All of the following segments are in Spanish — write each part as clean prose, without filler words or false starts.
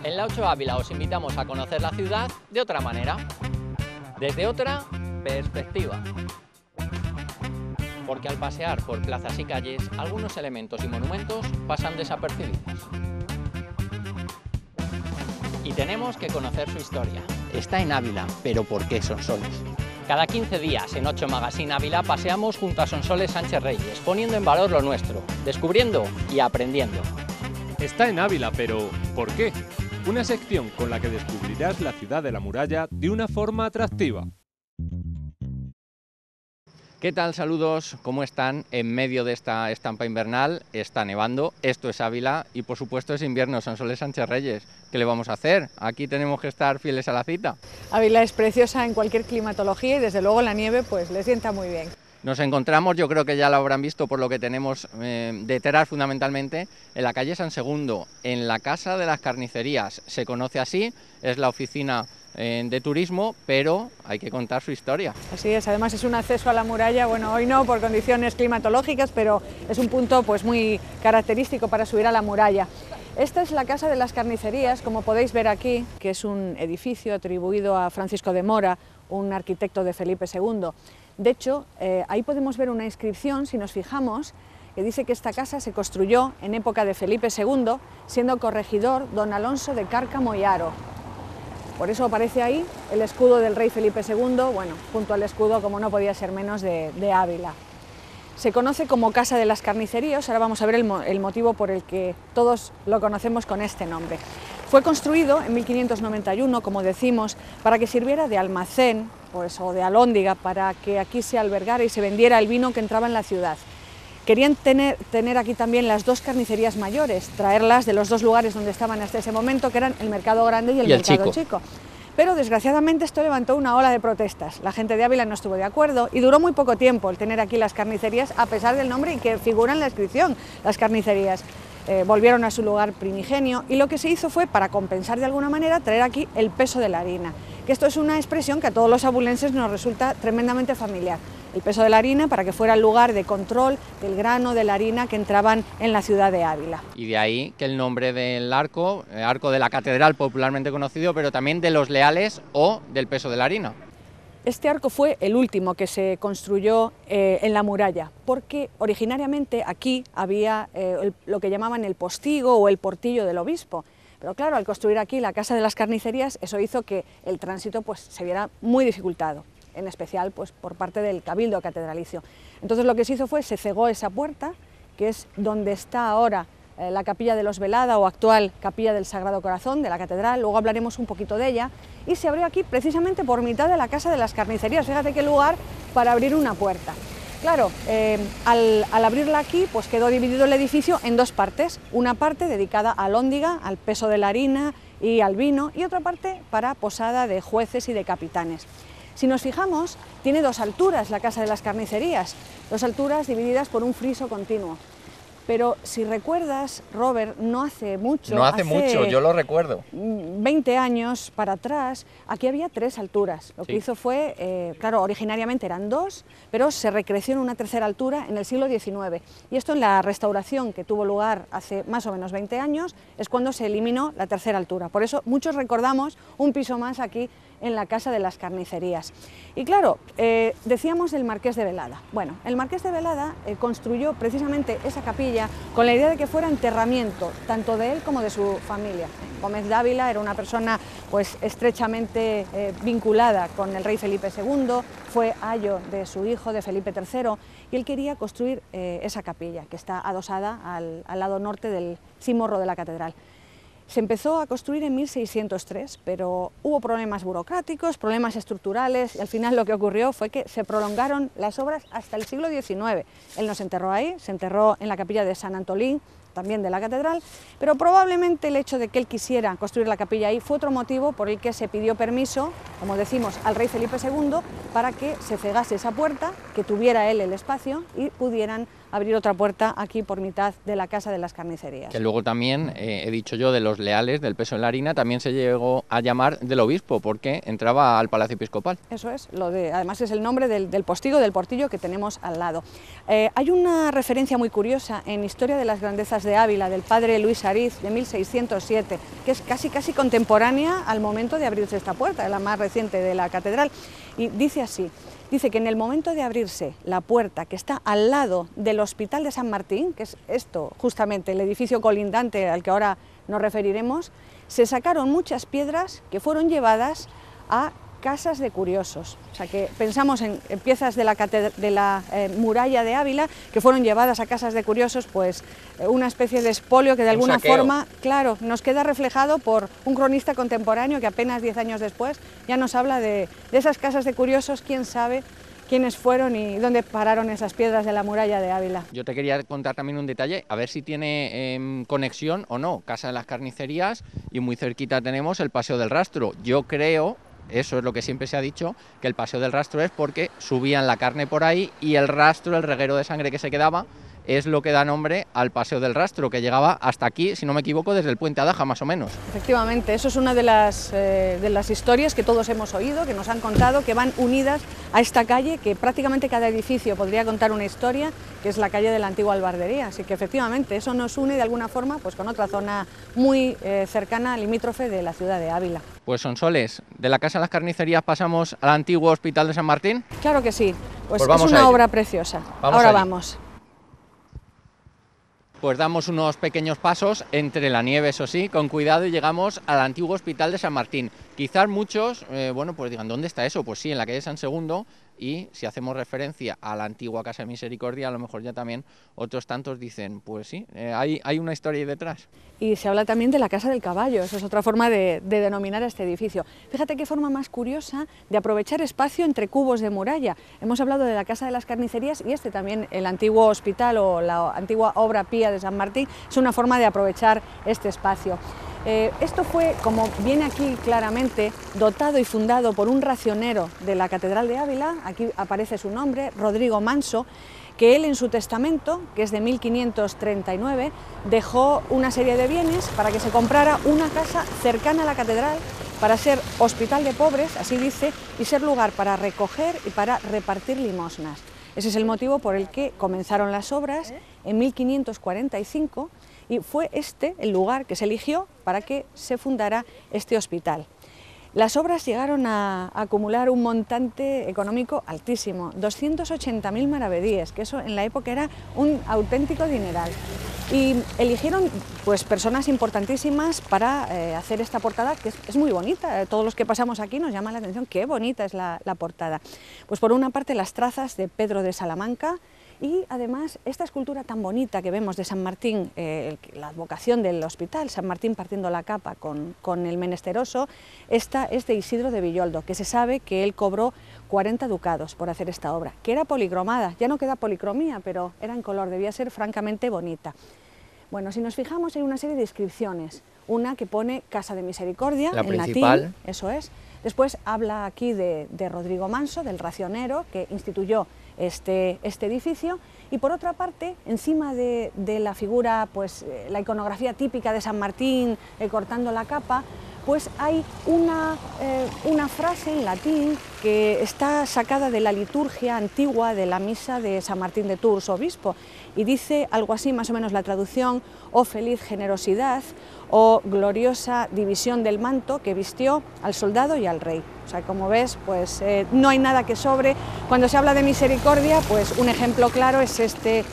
En la 8 Ávila os invitamos a conocer la ciudad de otra manera, desde otra perspectiva. Porque al pasear por plazas y calles, algunos elementos y monumentos pasan desapercibidos. Y tenemos que conocer su historia. Está en Ávila, pero ¿por qué Sonsoles? Cada 15 días en 8 Magazine Ávila paseamos junto a Sonsoles Sánchez Reyes, poniendo en valor lo nuestro, descubriendo y aprendiendo. Está en Ávila, pero ¿por qué? Una sección con la que descubrirás la ciudad de la muralla de una forma atractiva. ¿Qué tal? Saludos, ¿cómo están? En medio de esta estampa invernal está nevando, esto es Ávila y por supuesto es invierno, Sonsoles Sánchez Reyes. ¿Qué le vamos a hacer? Aquí tenemos que estar fieles a la cita. Ávila es preciosa en cualquier climatología y desde luego la nieve pues le sienta muy bien. Nos encontramos, yo creo que ya lo habrán visto por lo que tenemos detrás fundamentalmente, en la calle San Segundo, en la Casa de las Carnicerías. Se conoce así, es la oficina de turismo, pero hay que contar su historia. Así es, además es un acceso a la muralla, bueno, hoy no por condiciones climatológicas, pero es un punto pues muy característico para subir a la muralla. Esta es la Casa de las Carnicerías, como podéis ver aquí, que es un edificio atribuido a Francisco de Mora, un arquitecto de Felipe II. De hecho, ahí podemos ver una inscripción, si nos fijamos, que dice que esta casa se construyó en época de Felipe II, siendo corregidor don Alonso de Cárcamo y Haro. Por eso aparece ahí el escudo del rey Felipe II, bueno, junto al escudo, como no podía ser menos, de Ávila. Se conoce como Casa de las Carnicerías, ahora vamos a ver el motivo por el que todos lo conocemos con este nombre. Fue construido en 1591, como decimos, para que sirviera de almacén pues, o de alhóndiga, para que aquí se albergara y se vendiera el vino que entraba en la ciudad. Querían tener aquí también las dos carnicerías mayores, traerlas de los dos lugares donde estaban hasta ese momento, que eran el Mercado Grande y el Mercado Chico. Pero desgraciadamente esto levantó una ola de protestas. La gente de Ávila no estuvo de acuerdo y duró muy poco tiempo el tener aquí las carnicerías, a pesar del nombre y que figura en la inscripción, las carnicerías. Volvieron a su lugar primigenio y lo que se hizo fue, para compensar de alguna manera, traer aquí el peso de la harina, que esto es una expresión que a todos los abulenses nos resulta tremendamente familiar. El peso de la harina para que fuera el lugar de control del grano, de la harina que entraban en la ciudad de Ávila. Y de ahí que el nombre del arco de la catedral popularmente conocido, pero también de los leales o del peso de la harina. Este arco fue el último que se construyó en la muralla, porque originariamente aquí había lo que llamaban el postigo o el portillo del obispo. Pero claro, al construir aquí la Casa de las Carnicerías, eso hizo que el tránsito pues, se viera muy dificultado, en especial pues, por parte del cabildo catedralicio. Entonces lo que se hizo fue, se cegó esa puerta, que es donde está ahora la Capilla de los Velada o actual Capilla del Sagrado Corazón de la catedral, luego hablaremos un poquito de ella, y se abrió aquí precisamente por mitad de la Casa de las Carnicerías. Fíjate qué lugar para abrir una puerta. Claro, al abrirla aquí pues quedó dividido el edificio en dos partes, una parte dedicada a alhóndiga, al peso de la harina y al vino, y otra parte para posada de jueces y de capitanes. Si nos fijamos, tiene dos alturas la Casa de las Carnicerías, dos alturas divididas por un friso continuo. Pero si recuerdas, Robert, no hace mucho, yo lo recuerdo. 20 años para atrás, aquí había tres alturas. Lo que hizo fue, claro, originariamente eran dos, pero se recreció en una tercera altura en el siglo XIX. Y esto en la restauración que tuvo lugar hace más o menos 20 años, es cuando se eliminó la tercera altura. Por eso muchos recordamos un piso más aquí en la Casa de las Carnicerías. Y claro, decíamos del Marqués de Velada. Bueno, el Marqués de Velada construyó precisamente esa capilla con la idea de que fuera enterramiento, tanto de él como de su familia. Gómez Dávila era una persona pues, estrechamente vinculada con el rey Felipe II, fue ayo de su hijo, de Felipe III, y él quería construir esa capilla, que está adosada al lado norte del cimorro de la catedral. Se empezó a construir en 1603, pero hubo problemas burocráticos, problemas estructurales, y al final lo que ocurrió fue que se prolongaron las obras hasta el siglo XIX. Él no se enterró ahí, se enterró en la capilla de San Antolín, también de la catedral, pero probablemente el hecho de que él quisiera construir la capilla ahí fue otro motivo por el que se pidió permiso, como decimos, al rey Felipe II para que se cegase esa puerta, que tuviera él el espacio y pudieran abrir otra puerta aquí por mitad de la Casa de las Carnicerías. Que luego también, he dicho yo, de los leales, del peso en la harina, también se llegó a llamar del obispo, porque entraba al Palacio Episcopal. Eso es, además es el nombre del postigo, del portillo que tenemos al lado. Hay una referencia muy curiosa en Historia de las Grandezas de Ávila, del padre Luis Ariz, de 1607, que es casi contemporánea al momento de abrirse esta puerta, la más reciente de la catedral, y dice así: dice que en el momento de abrirse la puerta que está al lado del Hospital de San Martín, que es esto, justamente el edificio colindante al que ahora nos referiremos, se sacaron muchas piedras que fueron llevadas a casas de curiosos. O sea que pensamos en piezas de la muralla de Ávila que fueron llevadas a casas de curiosos, pues una especie de expolio que de alguna forma, claro, nos queda reflejado por un cronista contemporáneo que apenas 10 años después ya nos habla de esas casas de curiosos. Quién sabe quiénes fueron y dónde pararon esas piedras de la muralla de Ávila. Yo te quería contar también un detalle, a ver si tiene conexión o no, Casa de las Carnicerías, y muy cerquita tenemos el Paseo del Rastro. Yo creo, eso es lo que siempre se ha dicho, que el Paseo del Rastro es porque subían la carne por ahí y el rastro, el reguero de sangre que se quedaba, es lo que da nombre al Paseo del Rastro, que llegaba hasta aquí, si no me equivoco, desde el Puente Adaja, más o menos. Efectivamente, eso es una de las historias que todos hemos oído, que nos han contado, que van unidas a esta calle, que prácticamente cada edificio podría contar una historia, que es la calle de la antigua albardería. Así que efectivamente eso nos une de alguna forma pues con otra zona muy cercana, limítrofe de la ciudad de Ávila. Pues Sonsoles, de la Casa de las Carnicerías pasamos al antiguo Hospital de San Martín. Claro que sí, pues es una obra preciosa. Ahora vamos. Pues damos unos pequeños pasos entre la nieve, eso sí, con cuidado, y llegamos al antiguo Hospital de San Martín. Quizás muchos, pues digan, ¿dónde está eso? Pues sí, en la calle San Segundo, y si hacemos referencia a la antigua Casa de Misericordia, a lo mejor ya también otros tantos dicen, pues sí, hay una historia ahí detrás. Y se habla también de la Casa del Caballo, eso es otra forma de denominar a este edificio. Fíjate qué forma más curiosa de aprovechar espacio entre cubos de muralla. Hemos hablado de la Casa de las Carnicerías y este también, el antiguo hospital o la antigua obra pía de San Martín, es una forma de aprovechar este espacio. Esto fue, como viene aquí claramente, dotado y fundado por un racionero de la Catedral de Ávila, aquí aparece su nombre, Rodrigo Manso, que él en su testamento, que es de 1539, dejó una serie de bienes para que se comprara una casa cercana a la catedral para ser hospital de pobres, así dice, y ser lugar para recoger y para repartir limosnas. Ese es el motivo por el que comenzaron las obras en 1545 y fue este el lugar que se eligió para que se fundara este hospital. Las obras llegaron a acumular un montante económico altísimo, 280.000 maravedíes, que eso en la época era un auténtico dineral. Y eligieron pues personas importantísimas para hacer esta portada, que es muy bonita. Todos los que pasamos aquí nos llama la atención, qué bonita es la portada. Pues por una parte las trazas de Pedro de Salamanca, y además esta escultura tan bonita que vemos de San Martín, la advocación del hospital, San Martín partiendo la capa con el menesteroso, esta es de Isidro de Villoldo, que se sabe que él cobró 40 ducados por hacer esta obra, que era policromada, ya no queda policromía, pero era en color, debía ser francamente bonita. Bueno, si nos fijamos hay una serie de inscripciones, una que pone Casa de Misericordia, la en principal. latín, eso es. Después habla aquí de Rodrigo Manso, del racionero, que instituyó este edificio, y por otra parte, encima de la figura, pues la iconografía típica de San Martín cortando la capa, pues hay una frase en latín que está sacada de la liturgia antigua de la misa de San Martín de Tours, obispo, y dice algo así, más o menos la traducción: oh feliz generosidad, o gloriosa división del manto que vistió al soldado y al rey. O sea, como ves, pues no hay nada que sobre. Cuando se habla de misericordia, pues un ejemplo claro es este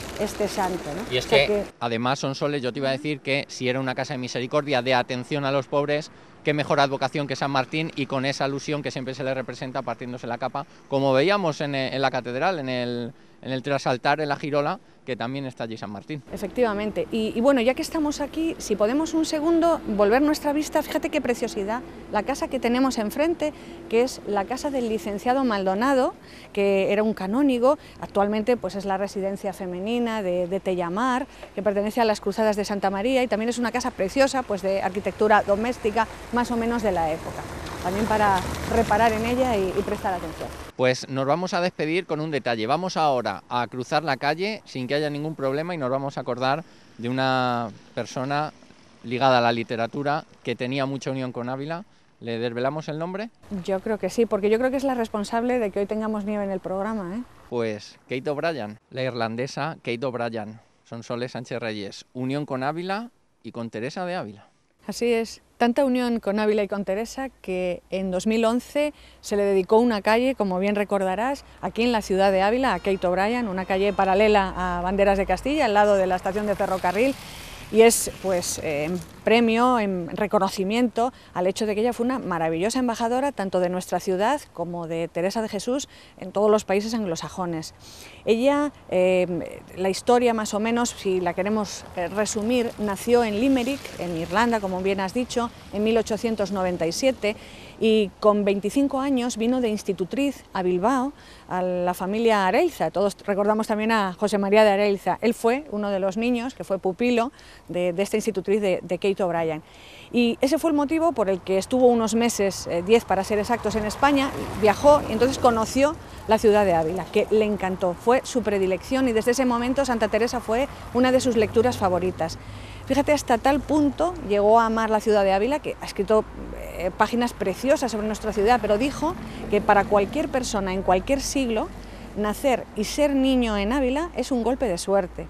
santo, ¿no? Y es que, además, Sonsoles, yo te iba a decir que si era una casa de misericordia, de atención a los pobres, qué mejor advocación que San Martín, y con esa alusión que siempre se le representa partiéndose la capa, como veíamos en la catedral, en el trasaltar, en la girola, que también está allí San Martín. Efectivamente, y bueno, ya que estamos aquí, si podemos un segundo volver nuestra vista, fíjate qué preciosidad, la casa que tenemos enfrente, que es la casa del licenciado Maldonado, que era un canónigo, actualmente pues es la residencia femenina de Tellamar, que pertenece a las Cruzadas de Santa María, y también es una casa preciosa, pues de arquitectura doméstica, más o menos de la época. también para reparar en ella y prestar atención. Pues nos vamos a despedir con un detalle. Vamos ahora a cruzar la calle sin que haya ningún problema y nos vamos a acordar de una persona ligada a la literatura que tenía mucha unión con Ávila. ¿Le desvelamos el nombre? Yo creo que sí, porque yo creo que es la responsable de que hoy tengamos nieve en el programa, ¿eh? Pues Kate O'Brien, la irlandesa Kate O'Brien, Sonsoles Sánchez Reyes, unión con Ávila y con Teresa de Ávila. Así es, tanta unión con Ávila y con Teresa que en 2011 se le dedicó una calle, como bien recordarás, aquí en la ciudad de Ávila, a Kate O'Brien, una calle paralela a Banderas de Castilla, al lado de la estación de ferrocarril, y es pues en premio, en reconocimiento al hecho de que ella fue una maravillosa embajadora tanto de nuestra ciudad como de Teresa de Jesús en todos los países anglosajones. Ella, la historia más o menos, si la queremos resumir, nació en Limerick, en Irlanda, como bien has dicho, en 1897, y con 25 años vino de institutriz a Bilbao, a la familia Areilza. Todos recordamos también a José María de Areilza. Él fue uno de los niños que fue pupilo de esta institutriz de Kate O'Brien. Y ese fue el motivo por el que estuvo unos meses, 10 para ser exactos, en España, viajó y entonces conoció la ciudad de Ávila, que le encantó, fue su predilección y desde ese momento Santa Teresa fue una de sus lecturas favoritas. Fíjate, hasta tal punto llegó a amar la ciudad de Ávila, que ha escrito páginas preciosas sobre nuestra ciudad, pero dijo que para cualquier persona en cualquier siglo, nacer y ser niño en Ávila es un golpe de suerte.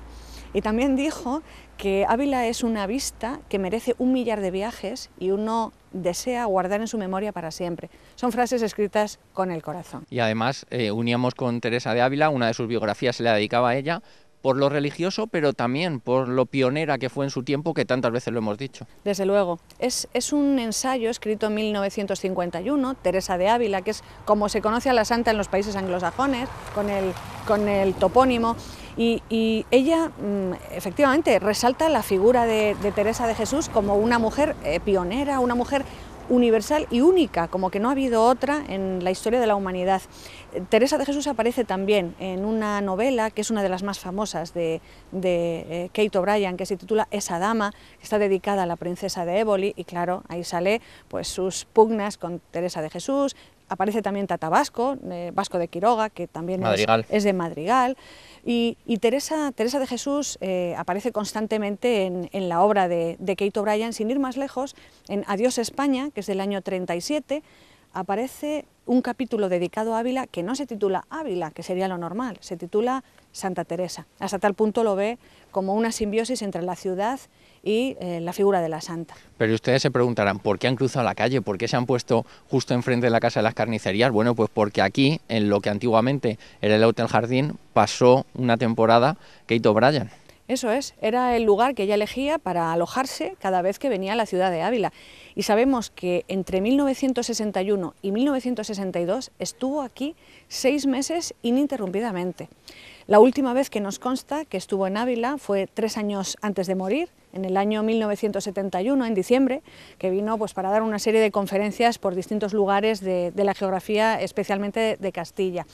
Y también dijo que Ávila es una vista que merece 1 millar de viajes y uno desea guardar en su memoria para siempre. Son frases escritas con el corazón. Y además uníamos con Teresa de Ávila, una de sus biografías se la dedicaba a ella, por lo religioso, pero también por lo pionera que fue en su tiempo, que tantas veces lo hemos dicho. Desde luego. Es un ensayo escrito en 1951, Teresa de Ávila, que es como se conoce a la santa en los países anglosajones, con el topónimo, y ella efectivamente resalta la figura de Teresa de Jesús como una mujer pionera, una mujer universal y única, como que no ha habido otra en la historia de la humanidad. Teresa de Jesús aparece también en una novela que es una de las más famosas de Kate O'Brien, que se titula Esa dama, que está dedicada a la princesa de Éboli, y claro, ahí sale pues sus pugnas con Teresa de Jesús. Aparece también Tata Vasco, Vasco de Quiroga, que también es de Madrigal. Y Teresa de Jesús aparece constantemente en la obra de Kate O'Brien. Sin ir más lejos, en Adiós España, que es del año 37, aparece un capítulo dedicado a Ávila que no se titula Ávila, que sería lo normal, se titula Santa Teresa. Hasta tal punto lo ve como una simbiosis entre la ciudad y la figura de la santa. Pero ustedes se preguntarán, ¿por qué han cruzado la calle? ¿Por qué se han puesto justo enfrente de la Casa de las Carnicerías? Bueno, pues porque aquí, en lo que antiguamente era el Hotel Jardín, pasó una temporada Kate O'Brien. Eso es, era el lugar que ella elegía para alojarse cada vez que venía a la ciudad de Ávila. Y sabemos que entre 1961 y 1962 estuvo aquí 6 meses ininterrumpidamente. La última vez que nos consta que estuvo en Ávila fue 3 años antes de morir, en el año 1971, en diciembre, que vino pues, para dar una serie de conferencias por distintos lugares de la geografía, especialmente de Castilla.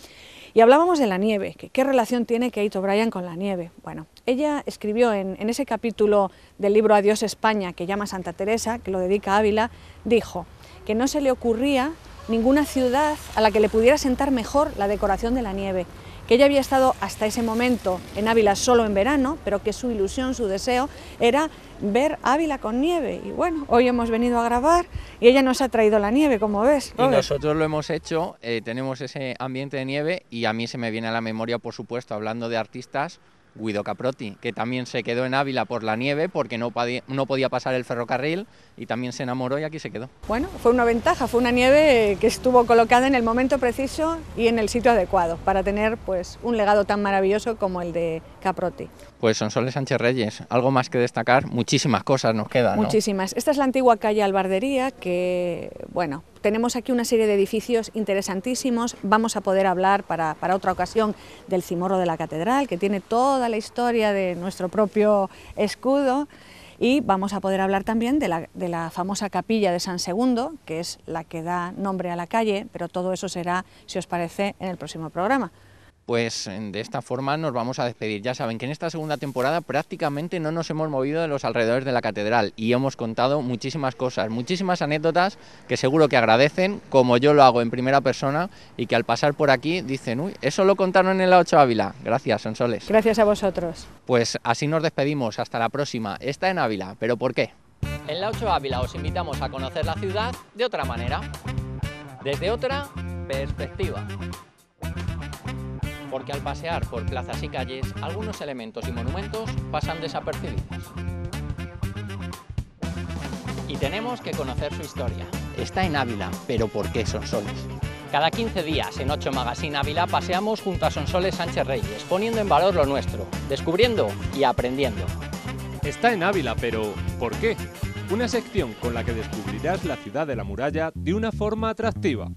Y hablábamos de la nieve, ¿qué relación tiene Kate O'Brien con la nieve? Bueno, ella escribió en ese capítulo del libro Adiós España, que llama Santa Teresa, que lo dedica a Ávila, dijo que no se le ocurría ninguna ciudad a la que le pudiera sentar mejor la decoración de la nieve, que ella había estado hasta ese momento en Ávila solo en verano, pero que su ilusión, su deseo era ver Ávila con nieve. Y bueno, hoy hemos venido a grabar y ella nos ha traído la nieve, como ves, Robert. Y nosotros lo hemos hecho, tenemos ese ambiente de nieve y a mí se me viene a la memoria, por supuesto, hablando de artistas, Guido Caprotti, que también se quedó en Ávila por la nieve porque no podía pasar el ferrocarril y también se enamoró y aquí se quedó. Bueno, fue una ventaja, fue una nieve que estuvo colocada en el momento preciso y en el sitio adecuado para tener pues un legado tan maravilloso como el de Caprotti. Pues Sonsoles Sánchez Reyes, algo más que destacar, muchísimas cosas nos quedan, ¿no? Muchísimas. Esta es la antigua calle Albardería, que bueno, tenemos aquí una serie de edificios interesantísimos. Vamos a poder hablar para otra ocasión del cimorro de la catedral, que tiene toda la historia de nuestro propio escudo, y vamos a poder hablar también de la famosa capilla de San Segundo, que es la que da nombre a la calle, pero todo eso será, si os parece, en el próximo programa. pues de esta forma nos vamos a despedir. Ya saben que en esta segunda temporada prácticamente no nos hemos movido de los alrededores de la catedral y hemos contado muchísimas cosas, muchísimas anécdotas que seguro que agradecen, como yo lo hago en primera persona, y que al pasar por aquí dicen, uy, eso lo contaron en la 8 Ávila. Gracias, Sonsoles. Gracias a vosotros. Pues así nos despedimos, hasta la próxima. Está en Ávila, ¿pero por qué? En la 8 Ávila os invitamos a conocer la ciudad de otra manera, desde otra perspectiva. Porque al pasear por plazas y calles, algunos elementos y monumentos pasan desapercibidos. Y tenemos que conocer su historia. Está en Ávila, pero ¿por qué Sonsoles? Cada 15 días en 8 Magazine Ávila paseamos junto a Sonsoles Sánchez Reyes, poniendo en valor lo nuestro, descubriendo y aprendiendo. Está en Ávila, pero ¿por qué? Una sección con la que descubrirás la ciudad de la muralla de una forma atractiva.